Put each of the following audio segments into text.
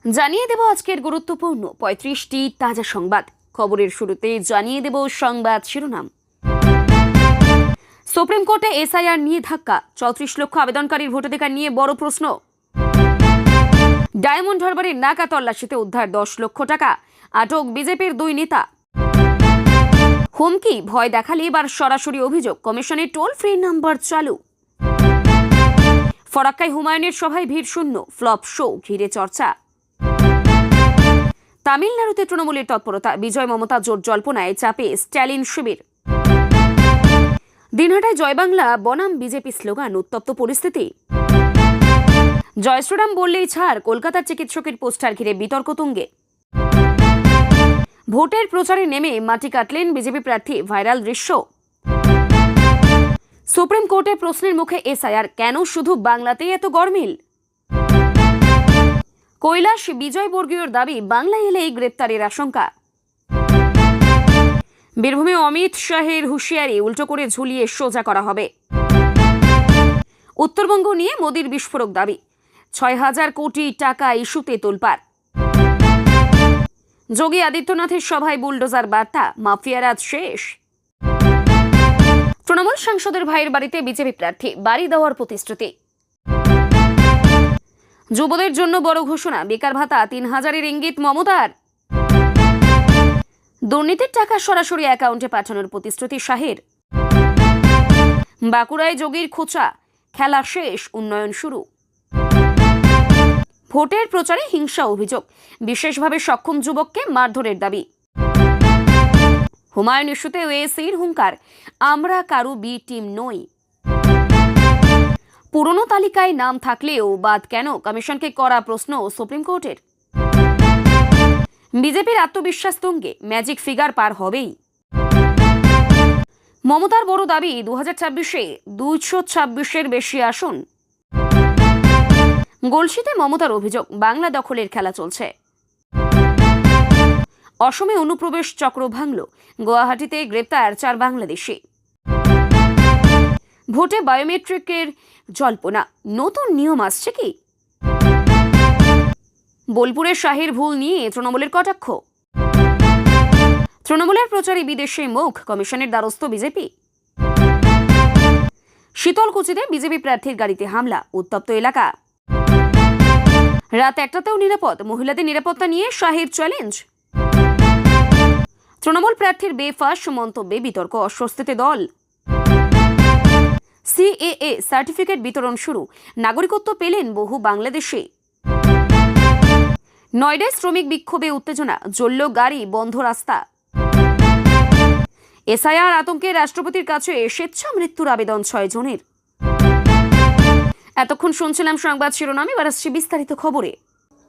জানিয়ে দেব আজকের গুরুত্বপূর্ণ ৩৫টি তাজা সংবাদ। খবরের শুরুতে জানিয়ে দেব সংবাদ শিরোনাম। সুপ্রিম কোর্টে এসআইআর নিয়ে ধাক্কা, ৩৪ লক্ষ আবেদনকারীর ভোটাধিকার নিয়ে বড় প্রশ্ন। ডায়মন্ড হারবারের নাকা তল্লাশিতে উদ্ধার ১০ লক্ষ টাকা, আটক বিজেপির ২ নেতা। হুমকি, ভয় দেখালে এবার সরাসরি অভিযোগ, কমিশনের টোল ফ্রি নাম্বার চালু। ফরাক্কায় হুমায়ুনের সভায় ভিড় শূন্য, ফ্লপ শো ঘিরে চর্চা। তামিলনাড়ুতে তৃণমূলের তৎপরতা, বিজয় মমতা জোট জল্পনায় চাপে স্ট্যালিন শিবির। দিনহাটায় জয় বাংলা বনাম বিজেপি স্লোগান, উত্তপ্ত পরিস্থিতি। জয় শ্রীরাম বললেই ছাড়, কলকাতার চিকিৎসকের পোস্টার ঘিরে বিতর্ক তুঙ্গে। ভোটের প্রচারে নেমে মাটি কাটলেন বিজেপি প্রার্থী, ভাইরাল দৃশ্য। সুপ্রিম কোর্টে প্রশ্নের মুখে এসআইআর, কেন শুধু বাংলাতেই এত গরমিল? কৈলাস বিজয়বর্গীয়র দাবি, বাংলায় এলেই গ্রেপ্তারের আশঙ্কা। বীরভূমে অমিত শাহের হুঁশিয়ারি, উল্টো করে ঝুলিয়ে সোজা করা হবে। উত্তরবঙ্গ নিয়ে মোদির বিস্ফোরক দাবি, ৬,০০০ কোটি টাকা ইস্যুতে তোলপাড়। যোগী আদিত্যনাথের সভায় বুলডোজার বার্তা, মাফিয়ার আজ শেষ। তৃণমূল সাংসদের ভাইয়ের বাড়িতে বিজেপি প্রার্থী, বাড়ি দেওয়ার প্রতিশ্রুতি। যুবদের জন্য বড় ঘোষণা, বেকার ভাতা ৩,০০০-এর ইঙ্গিত মমতার। দুর্নীতির টাকা সরাসরি অ্যাকাউন্টে পাঠানোর প্রতিশ্রুতি শাহের। বাঁকুড়ায় যোগীর খোঁচা, খেলা শেষ, উন্নয়ন শুরু। ভোটের প্রচারে হিংসা অভিযোগ, বিশেষভাবে সক্ষম যুবককে মারধরের দাবি। হুমায়ুন ইস্যুতে ওয়েসির হুঙ্কার, আমরা কারু বি টিম নই। পুরনো তালিকায় নাম থাকলেও বাদ কেন, কমিশনকে করা প্রশ্ন সুপ্রিম কোর্টের। বিজেপির আত্মবিশ্বাস তুঙ্গে, ম্যাজিক ফিগার পার হবেই। মমতার বড় দাবি, ২০২৬-এ ২২৬-এর বেশি আসন। গলসিতে মমতার অভিযোগ, বাংলা দখলের খেলা চলছে। অসমে অনুপ্রবেশ চক্র ভাঙল, গুয়াহাটিতে গ্রেপ্তার ৪ বাংলাদেশি। ভোটে বায়োমেট্রিকের জল্পনা, নতুন নিয়ম আসছে কি? বোলপুরের শাহের ভুল নিয়ে তৃণমূলের কটাক্ষ। তৃণমূলের প্রচারে বিদেশে মুখ, কমিশনের দ্বারস্থ বিজেপি। শীতলকুচিতে বিজেপি প্রার্থীর গাড়িতে হামলা, উত্তপ্ত এলাকা। রাত ১টাতেও নিরাপদ, মহিলাদের নিরাপত্তা নিয়ে শাহের চ্যালেঞ্জ। তৃণমূল প্রার্থীর বেফাঁস মন্তব্যে বিতর্ক, অস্বস্তিতে দল। সিএএ সার্টিফিকেট বিতরণ শুরু, নাগরিকত্ব পেলেন বহু বাংলাদেশি। নয়ডায় শ্রমিক বিক্ষোভে উত্তেজনা, জ্বলল গাড়ি, বন্ধ রাস্তা। এসআইআর আতঙ্কে রাষ্ট্রপতির কাছে স্বেচ্ছা মৃত্যুর আবেদন ৬ জনের। এতক্ষণ শুনছিলাম সংবাদ শিরোনাম, এবার আসছে বিস্তারিত খবরে।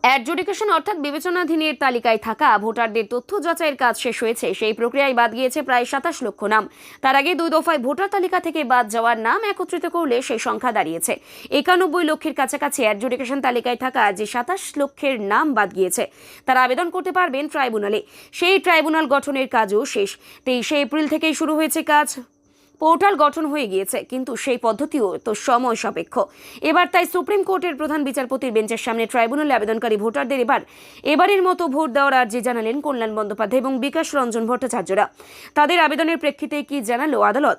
অ্যাডজুডিকেশন অর্থাৎ বিবেচনাধীনের তালিকায় থাকা ভোটারদের তথ্য যাচাইয়ের কাজ শেষ হয়েছে। সেই প্রক্রিয়ায় বাদ গিয়েছে প্রায় ২৭ লক্ষ নাম। তার আগে ২ দফায় ভোটার তালিকা থেকে বাদ যাওয়ার নাম একত্রিত করলে সেই সংখ্যা দাঁড়িয়েছে ৯১ লক্ষের কাছাকাছি। অ্যাডজুডিকেশন তালিকায় থাকা যে ২৭ লক্ষের নাম বাদ গিয়েছে, তারা আবেদন করতে পারবেন ট্রাইব্যুনালে। সেই ট্রাইব্যুনাল গঠনের কাজও শেষ। ২৩শে এপ্রিল থেকেই শুরু হয়েছে কাজ। পোর্টাল গঠন হয়ে গিয়েছে, কিন্তু সেই পদ্ধতিও তো সময় সাপেক্ষ। এবার তাই সুপ্রিম কোর্টের প্রধান বিচারপতির বেঞ্চের সামনে ট্রাইব্যুনালে আবেদনকারী ভোটারদের এবারের মতো ভোট দেওয়ার আর্জি জানালেন কল্যাণ বন্দ্যোপাধ্যায় এবং বিকাশ রঞ্জন ভট্টাচার্যরা। তাদের আবেদনের প্রেক্ষিতে কি জানালো আদালত?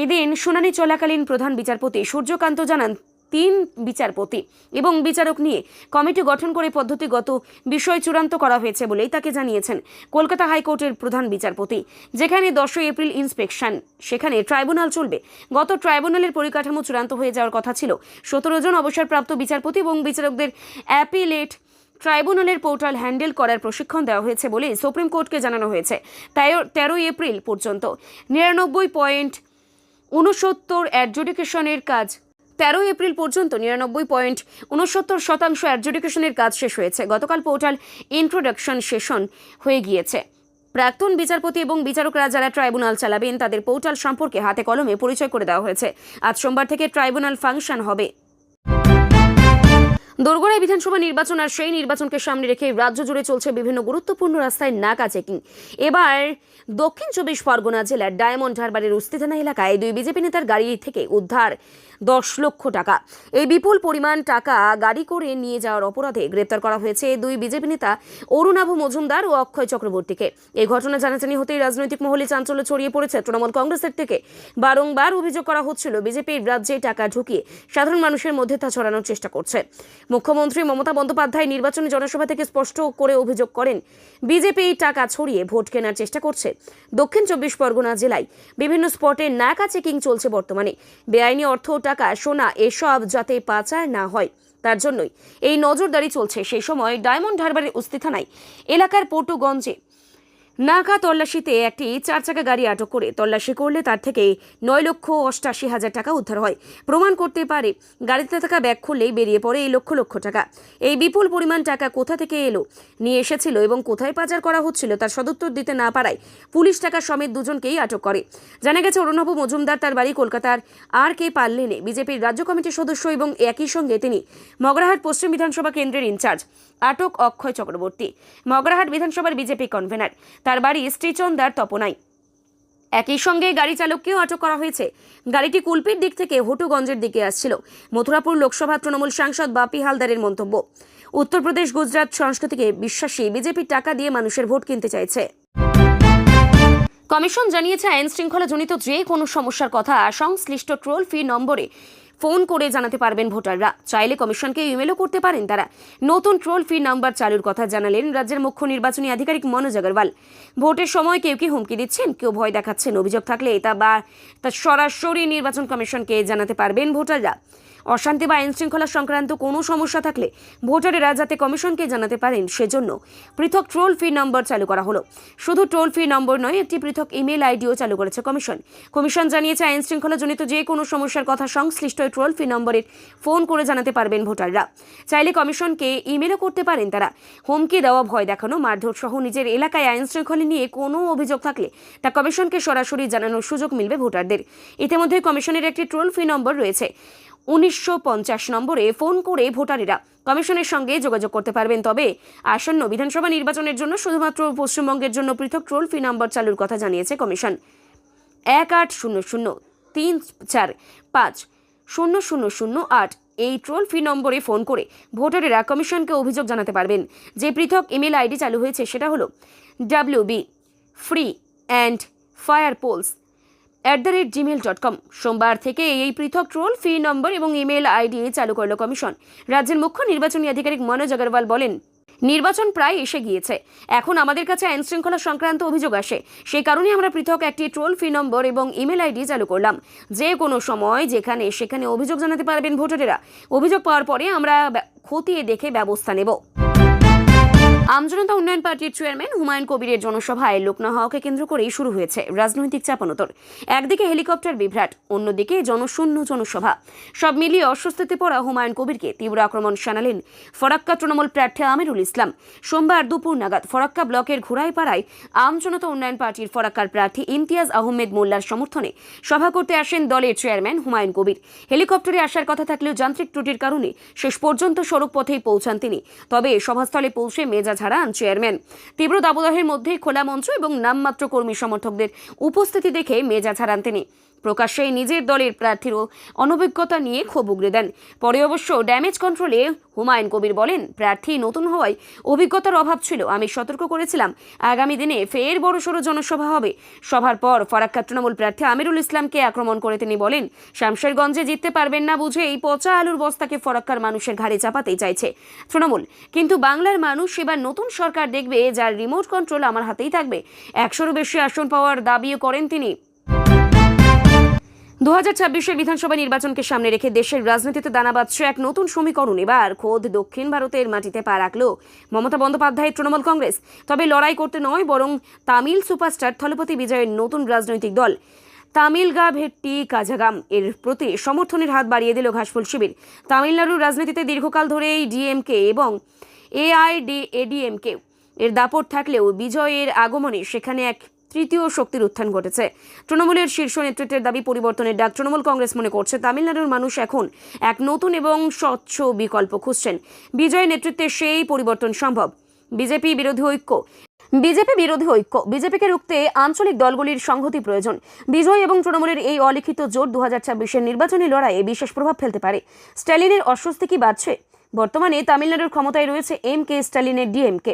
এদিন শুনানি চলাকালীন প্রধান বিচারপতি সূর্যকান্ত জানান, ৩ বিচারপতি এবং বিচারক নিয়ে কমিটি গঠন করে পদ্ধতিগত বিষয় চূড়ান্ত করা হয়েছে বলেই তাকে জানিয়েছেন কলকাতা হাইকোর্টের প্রধান বিচারপতি। যেখানে ১০ এপ্রিল ইন্সপেকশন, সেখানে ট্রাইব্যুনাল চলবে। গত ট্রাইব্যুনালের পরিকাঠামো চূড়ান্ত হয়ে যাওয়ার কথা ছিল। ১৭ জন অবসরপ্রাপ্ত বিচারপতি এবং বিচারকদের অ্যাপিলেট ট্রাইব্যুনালের পোর্টাল হ্যান্ডেল করার প্রশিক্ষণ দেওয়া হয়েছে বলে সুপ্রিম কোর্টকে জানানো হয়েছে। ১৩ এপ্রিল পর্যন্ত ৯৯.৬৯ অ্যাডজুডিকেশনের কাজ ১৩ এপ্রিল পর্যন্ত ৯৯.৬৯% অ্যাডজুডিকেশনের কাজ শেষ হয়েছে। গতকাল পোর্টাল ইন্ট্রোডাকশন সেশন হয়ে গিয়েছে। প্রাক্তন বিচারপতি এবং বিচারকরা যারা ট্রাইব্যুনাল চালাবেন, তাদের পোর্টাল সম্পর্কে হাতে কলমে পরিচয় করে দেওয়া হয়েছে। আজ সোমবার থেকে ট্রাইব্যুনাল ফাংশন হবে। দোরগোড়ায় বিধানসভা নির্বাচন আর সেই নির্বাচনকে সামনে রেখে রাজ্য জুড়ে চলছে বিভিন্ন গুরুত্বপূর্ণ রাস্তায় নাকা চেকিং। এবার দক্ষিণ 24 পরগনা জেলার ডায়মন্ড হারবারের উস্তি থানা এলাকায় দুই বিজেপি নেতার গাড়ি থেকে উদ্ধার 10 লক্ষ টাকা। এই বিপুল পরিমাণ টাকা গাড়ি করে নিয়ে যাওয়ার অপরাধে গ্রেপ্তার করা হয়েছে দুই বিজেপি নেতা অরুণাভ মজুমদার ও অক্ষয় চক্রবর্তীকে। এই ঘটনা জানাজানি হতেই রাজনৈতিক মহলে চাঞ্চল্য ছড়িয়ে পড়েছে। তৃণমূল কংগ্রেসের থেকে বারংবার অভিযোগ করা হচ্ছিল বিজেপির রাজ্যে টাকা ঢুকিয়ে সাধারণ মানুষের মধ্যে তা ছড়ানোর চেষ্টা করছে। মুখ্যমন্ত্রী মমতা বন্দ্যোপাধ্যায় নির্বাচনী জনসভা থেকে স্পষ্ট করে অভিযোগ করেন বিজেপি টাকা ছড়িয়ে ভোট কেনার চেষ্টা করছে। দক্ষিণ 24 পরগনা জেলায় বিভিন্ন স্পটে নাকা চেকিং চলছে বর্তমানে। বেআইনি অর্থ, টাকা, সোনা এসব যাতে পাচার না হয় তার জন্যই এই নজরদারি চলছে। সেই সময় ডায়মন্ড হারবারের উস্তি থানায় এলাকার পটুগঞ্জে নাকা তল্লাশিতে একটি 4 চাকা গাড়ি আটক করে তল্লাশি করলে তার থেকে 9,88,000 টাকা উদ্ধার হয়। প্রমাণ করতে পারে গাড়িতে থাকা ব্যাগ খুললেই বেরিয়ে পড়ে এই লক্ষ লক্ষ টাকা। এই বিপুল পরিমাণ টাকা কোথা থেকে এলো, নিয়ে এসেছিল এবং কোথায় পাচার করা হচ্ছিল তার সদুত্তর দিতে না পারায় পুলিশ টাকা সমেত দুজনকেই আটক করে। জানা গেছে অরুণাভ মজুমদার তার বাড়ি কলকাতার RK পার্লেনে বিজেপির রাজ্য কমিটির সদস্য এবং একই সঙ্গে তিনি মগরাহাট পশ্চিম বিধানসভা কেন্দ্রের ইনচার্জ। আটক অক্ষয় চক্রবর্তী মগরাহাট বিধানসভার বিজেপি কনভেনার, তার বাড়ি শ্রীচন্দার তপনায়। একই সঙ্গে গাড়ি চালককেও আটক করা হয়েছে। গাড়িটি কুলপির দিক থেকে হটুগঞ্জের দিকে আসছিল। মথুরাপুর লোকসভা তৃণমূল সাংসদ বাপি হালদারের মন্তব্য, উত্তরপ্রদেশ গুজরাট সংস্কৃতিকে বিশ্বাসী বিজেপির টাকা দিয়ে মানুষের ভোট কিনতে চাইছে। কমিশন জানিয়েছে আইন শৃঙ্খলাজনিত যে কোনো সমস্যার কথা সংশ্লিষ্ট টোল ফ্রি নম্বরে ফোন করে জানাতে পারবেন ভোটাররা। চাইলে কমিশনকে ইমেলও করতে পারেন তারা। নতুন টোল ফ্রি নাম্বার চালুর কথা জানালেন রাজ্যের মুখ্য নির্বাচনী আধিকারিক মনোজ আগরওয়াল। ভোটের সময় কেউ কি হুমকি দিচ্ছেন, কেউ ভয় দেখাচ্ছেন, অভিযোগ থাকলে তা সরাসরি নির্বাচন কমিশনকে জানাতে পারবেন ভোটাররা। অশান্তি বা আইন শৃঙ্খলা সংক্রান্ত কোনো সমস্যা থাকলে ভোটারেরা যাতে কমিশনকে জানাতে পারেন সেজন্য পৃথক টোল ফ্রি নম্বর চালু করা হলো। শুধু টোল ফ্রি নম্বর নয়, একটি পৃথক ইমেল আইডিও চালু করেছে কমিশন। কমিশন জানিয়েছে আইন শৃঙ্খলাজনিত যে কোনো সমস্যার কথা সংশ্লিষ্ট টোল ফ্রি নম্বরে ফোন করে জানাতে পারবেন ভোটাররা। চাইলে কমিশনকে ইমেলও করতে পারেন তারা। হুমকি দেওয়া, ভয় দেখানো, মারধর সহ নিজের এলাকায় আইন শৃঙ্খলা নিয়ে কোনো অভিযোগ থাকলে তা কমিশনকে সরাসরি জানানোর সুযোগ মিলবে ভোটারদের। ইতিমধ্যে কমিশনের একটি টোল ফ্রি নম্বর রয়েছে। 1950 নম্বরে ফোন করে ভোটারেরা কমিশনের সঙ্গে যোগাযোগ করতে পারবেন। তবে আসন্ন বিধানসভা নির্বাচনের জন্য শুধুমাত্র পশ্চিমবঙ্গের জন্য পৃথক টোল ফ্রি নম্বর চালুর কথা জানিয়েছে কমিশন। 1800-345-0008 এই টোল ফ্রি নম্বরে ফোন করে ভোটারেরা কমিশনকে অভিযোগ জানাতে পারবেন। যে পৃথক ইমেল আইডি চালু হয়েছে সেটা হলো wbfreeandfirepols@gmail.com। সোমবার থেকে এই পৃথক টোল ফ্রি নম্বর এবং ইমেল আইডি চালু করল কমিশন। রাজ্যের মুখ্য নির্বাচনী আধিকারিক মনোজ আগরওয়াল বলেন, নির্বাচন প্রায় এসে গিয়েছে। এখন আমাদের কাছে আইন শৃঙ্খলা সংক্রান্ত অভিযোগ আসে, সেই কারণে আমরা পৃথক একটি টোল ফ্রি নম্বর এবং ইমেল আইডি চালু করলাম। যে কোনো সময় যেখানে সেখানে অভিযোগ জানাতে পারবেন ভোটারেরা। অভিযোগ পাওয়ার পরে আমরা খতিয়ে দেখে ব্যবস্থা নেব। আমজনতা উন্নয়ন পার্টির চেয়ারম্যান হুমায়ুন কবিরের জনসভায় লোক না হওয়াকে কেন্দ্র করেই শুরু হয়েছে রাজনৈতিক চাপানোতর। একদিকে হেলিকপ্টার বিভ্রাট, অন্যদিকে জনশূন্য জনসভা। সব মিলিয়ে অস্বস্তিতে পড়া হুমায়ুন কবিরকে তীব্র আক্রমণ শানালেন ফরাক্কা তৃণমূল প্রার্থী আমিরুল ইসলাম। সোমবার দুপুর নাগাদ ফরাক্কা ব্লকের ঘুরাইপাড়ায় আমজনতা উন্নয়ন পার্টির ফরাক্কার প্রার্থী ইমতিয়াজ আহমেদ মোল্লার সমর্থনে সভা করতে আসেন দলের চেয়ারম্যান হুমায়ুন কবির। হেলিকপ্টারে আসার কথা থাকলেও যান্ত্রিক ত্রুটির কারণে শেষ পর্যন্ত সড়ক পথেই পৌঁছান তিনি। তবে সভাস্থলে পৌঁছে মেজাজ হারান চেয়ারম্যান। তীব্র দাবদাহের মধ্যে খোলা মঞ্চ এবং নামমাত্র কর্মী সমর্থকদের উপস্থিতি দেখে মেজাজ হারান তিনি। প্রকাশ্যেই নিজের দলের প্রার্থীরও অনভিজ্ঞতা নিয়ে ক্ষোভ উগরে দেন। পরে অবশ্য ড্যামেজ কন্ট্রোলে হুমায়ুন কবির বলেন, প্রার্থী নতুন হওয়ায় অভিজ্ঞতার অভাব ছিল। আমি সতর্ক করেছিলাম আগামী দিনে ফের বড়সড় জনসভা হবে। সভার পর ফরাক্কা তৃণমূল প্রার্থী আমিরুল ইসলামকে আক্রমণ করে তিনি বলেন, শামশেরগঞ্জে জিততে পারবেন না বুঝে এই পচা আলুর বস্তাকে ফরাক্কার মানুষের ঘাড়ে চাপাতেই চাইছে তৃণমূল। কিন্তু বাংলার মানুষ এবার নতুন সরকার দেখবে যার রিমোট কন্ট্রোল আমার হাতেই থাকবে। 100-র বেশি আসন পাওয়ার দাবিও করেন তিনি। 2026-এর বিধানসভা নির্বাচনকে সামনে রেখে দেশের রাজনীতিতে দানা বাঁধছে এক নতুন সমীকরণ। এবার খোদ দক্ষিণ ভারতের মাটিতে পা রাখল মমতা বন্দ্যোপাধ্যায়ের তৃণমূল কংগ্রেস। তবে লড়াই করতে নয়, বরং তামিল সুপারস্টার থলপতি বিজয়ের নতুন রাজনৈতিক দল তামিলগা ভেট্টি কাজাগাম এর প্রতি সমর্থনের হাত বাড়িয়ে দিল ঘাসফুল শিবির। তামিলনাড়ুর রাজনীতিতে দীর্ঘকাল ধরে ডিএমকে এবং এআইএডিএমকে এর দাপট থাকলেও বিজয়ের আগমনে সেখানে এক তৃতীয় শক্তির উত্থান ঘটেছে। তৃণমূলের শীর্ষ নেতৃত্বের দাবি পরিবর্তনের ডাক। তৃণমূল কংগ্রেস মনে করছে তামিলনাড়ুর মানুষ এখন এক নতুন এবং স্বচ্ছ বিকল্প খুঁজছেন। বিজয়ের নেতৃত্বে সেই পরিবর্তন সম্ভব। বিজেপি বিরোধী ঐক্য। বিজেপিকে রুখতে আঞ্চলিক দলগুলির সংহতি প্রয়োজন। বিজয় এবং তৃণমূলের এই অলিখিত জোট 2026-এর নির্বাচনী লড়াইয়ে বিশেষ প্রভাব ফেলতে পারে। স্ট্যালিনের অস্বস্তি কি বাড়ছে? বর্তমানে তামিলনাড়ুর ক্ষমতায় রয়েছে এম.কে স্ট্যালিনের ডিএমকে,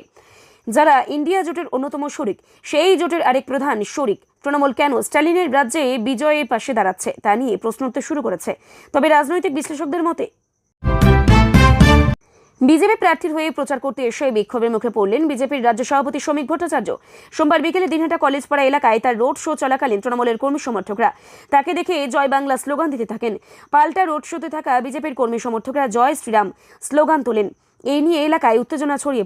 যারা ইন্ডিয়া জোটের অন্যতম শরিক। সেই জোটের আরেক প্রধান শরিক তৃণমূল কেন স্ট্যালিনের রাজ্যে বিজয়ের পাশে দাঁড়াচ্ছে তা নিয়ে প্রশ্ন উঠতে শুরু করেছে। তবে রাজনৈতিক বিশ্লেষকদের মতে বিজেপি প্রার্থীর হয়ে প্রচার করতে এসে বিক্ষোভের মুখে পড়লেন বিজেপির রাজ্য সভাপতি শ্রমিক ভট্টাচার্য। সোমবার বিকেলে দিনহাটা কলেজপাড়া এলাকায় তার রোড শো চলাকালীন তৃণমূলের কর্মী সমর্থকরা তাকে দেখে জয় বাংলা স্লোগান দিতে থাকেন। পাল্টা রোড শোতে থাকা বিজেপির কর্মী সমর্থকরা জয় শ্রীরাম স্লোগান তোলেন। এই নিয়ে এলাকায় উত্তেজনা ছড়িয়ে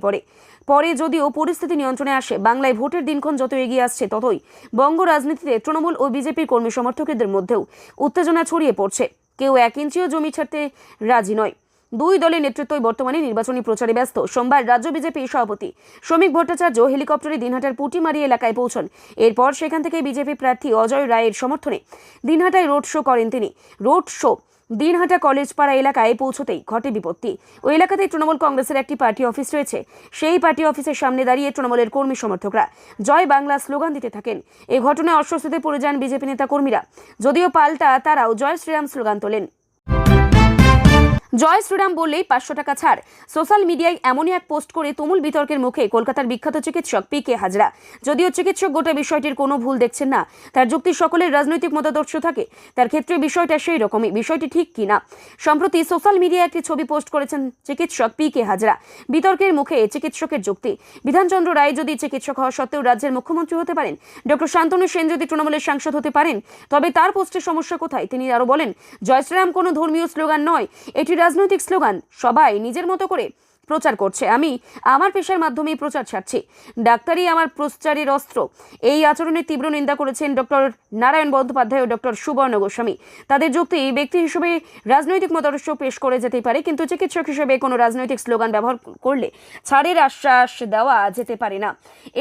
পরে যদিও পরিস্থিতি নিয়ন্ত্রণে আসে। বাংলায় ভোটের দিনক্ষণ যত এগিয়ে আসছে ততই বঙ্গ রাজনীতিতে তৃণমূল ও বিজেপির কর্মী সমর্থকদের মধ্যেও উত্তেজনা ছড়িয়ে পড়ছে। কেউ 1 ইঞ্চিও জমি ছাড়তে রাজি নয়। দুই দলের নেতৃত্বই বর্তমানে নির্বাচনী প্রচারে ব্যস্ত। সোমবার রাজ্য বিজেপি সভাপতি শ্রমিক ভট্টাচার্য হেলিকপ্টারে দিনহাটার পুটিমারি এলাকায় পৌঁছন। এরপর সেখান থেকে বিজেপি প্রার্থী অজয় রায়ের সমর্থনে দিনহাটায় রোড শো করেন তিনি। রোড শো দিনহাটা কলেজপাড়া এলাকায় পৌঁছতেই ঘটে বিপত্তি। ওই এলাকাতেই তৃণমূল কংগ্রেসের একটি পার্টি অফিস রয়েছে। সেই পার্টি অফিসের সামনে দাঁড়িয়ে তৃণমূলের কর্মী সমর্থকরা জয় বাংলা স্লোগান দিতে থাকেন। এই ঘটনায় অস্বস্তিতে পড়ে যান বিজেপি নেতা কর্মীরা, যদিও পাল্টা তারাও জয় শ্রীরাম স্লোগান তোলেন। জয় শ্রীরাম বললেই 500 টাকা ছাড়। সোশ্যাল মিডিয়ায় এমনই এক পোস্ট করে তুমুল বিতর্কের মুখে কলকাতার বিখ্যাত চিকিৎসক পি.কে. হাজরা। যদিও চিকিৎসক গোটা বিষয়টির কোনো ভুল দেখছেন না, তার যুক্তি সকলের রাজনৈতিক মতাদর্শ থাকে, তার ক্ষেত্রে বিষয়টা সেই রকমই। বিষয়টি ঠিক কিনা? সম্প্রতি সোশ্যাল মিডিয়ায় একটি ছবি পোস্ট করেছেন চিকিৎসক পি.কে. হাজরা। বিতর্কের মুখে চিকিৎসকের যুক্তি, বিধানচন্দ্র রায় যদি চিকিৎসক হওয়া সত্ত্বেও রাজ্যের মুখ্যমন্ত্রী হতে পারেন, ডক্টর শান্তনু সেন যদি তৃণমূলের সাংসদ হতে পারেন, তবে তার পোস্টের সমস্যা কোথায়? তিনি আরো বলেন, জয় শ্রীরাম কোনো ধর্মীয় স্লোগান নয়, এটি রাজনৈতিক স্লোগান। সবাই নিজের মতো করে প্রচার করছে, আমি আমার পেশার মাধ্যমেই প্রচার ছাড়ছি। ডাক্তারই আমার প্রচারের অস্ত্র। এই আচরণের তীব্র নিন্দা করেছেন ডক্টর নারায়ণ বন্দ্যোপাধ্যায় ও ডক্টর সুবর্ণ গোস্বামী। তাদের যুক্তি, ব্যক্তি হিসেবে রাজনৈতিক মতাদর্শ পেশ করে যেতে পারে, কিন্তু চিকিৎসক হিসেবে কোনো রাজনৈতিক স্লোগান ব্যবহার করলে ছাড়ের আশ্বাস দেওয়া যেতে পারে না,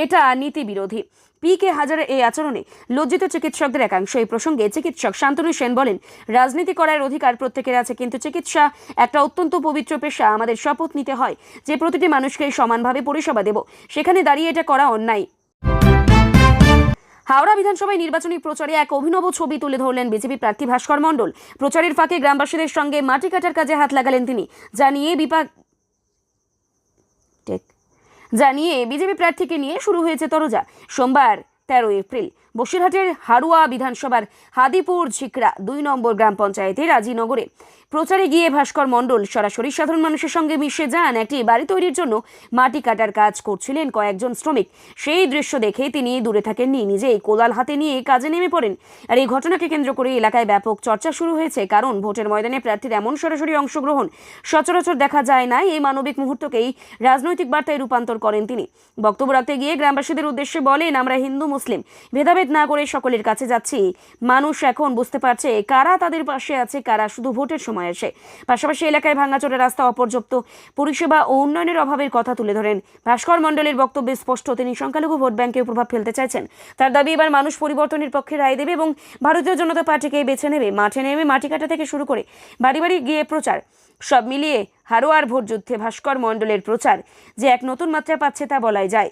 এটা নীতি বিরোধী। পি.কে. হাজারের এই আচরণে লজ্জিত চিকিৎসকদের একাংশ। এই প্রসঙ্গে চিকিৎসক শান্তনু সেন বলেন, রাজনীতি করার অধিকার প্রত্যেকের আছে, কিন্তু চিকিৎসা একটা অত্যন্ত পবিত্র পেশা। আমাদের শপথ নিতে হয় যে প্রতিটি মানুষকে সমানভাবে পরিষেবা দেব। সেখানে দাঁড়িয়ে এটা করা অন্যায়। হাওড়া বিধানসভায় নির্বাচনী প্রচারে এক অভিনব ছবি তুলে ধরলেন বিজেপি প্রার্থী ভাস্কর মণ্ডল। প্রচারের ফাঁকে গ্রামবাসীদের সঙ্গে মাটি কাটার কাজে হাত লাগালেন তিনি। জানিয়ে বিজেপি প্রার্থীকে নিয়ে শুরু হয়েছে তরজা। সোমবার 13 এপ্রিল বসিরহাটের হাড়ুয়া বিধানসভার হাদিপুর ঝিকরা 2 নম্বর গ্রাম পঞ্চায়েতের রাজিনগরে প্রচারে গিয়ে ভাস্কর মণ্ডল সরাসরি সাধারণ মানুষের সঙ্গে মিশে যান। একটি বাড়ি তৈরির জন্য মাটি কাটার কাজ করছিলেন কয়েকজন শ্রমিক। সেই দৃশ্য দেখে তিনি দূরে থাকেননি, নিজেই কোদাল হাতে নিয়ে কাজে নেমে পড়েন। আর এই ঘটনাকে কেন্দ্র করে এলাকায় ব্যাপক চর্চা শুরু হয়েছে, কারণ ভোটের ময়দানে প্রার্থীর এমন সরাসরি অংশগ্রহণ সচরাচর দেখা যায় না। এই মানবিক মুহূর্তকেই রাজনৈতিক বার্তায় রূপান্তর করেন তিনি। বক্তব্য রাখতে গিয়ে গ্রামবাসীদের উদ্দেশ্যে বলেন, আমরা হিন্দু মুসলিম ভেদাভেদ না করে সকলের কাছে যাচ্ছি। মানুষ এখন বুঝতে পারছে কারা তাদের পাশে আছে, কারা শুধু ভোটের সময় আসে। পাশাপাশি এলাকায় ভাঙাচোরা রাস্তা, অপর্যাপ্ত পরিষেবা ও উন্নয়নের অভাবের কথা তুলে ধরেন। ভাস্কর মণ্ডলের বক্তব্যে স্পষ্ট, তিনি সংখ্যালঘু ভোট ব্যাংকের প্রভাব ফেলতে চাইছেন। তার দাবি, এবার মানুষ পরিবর্তনের পক্ষে রায় দেবে এবং ভারতীয় জনতা পার্টিকে বেছে নেবে। মাঠে নেমে মাটি কাটা থেকে শুরু করে বাড়ি বাড়ি গিয়ে প্রচার, সব মিলিয়ে হারোয়ার ভোট যুদ্ধে ভাস্কর মণ্ডলের প্রচার যে এক নতুন মাত্রা পাচ্ছে তা বলাই যায়।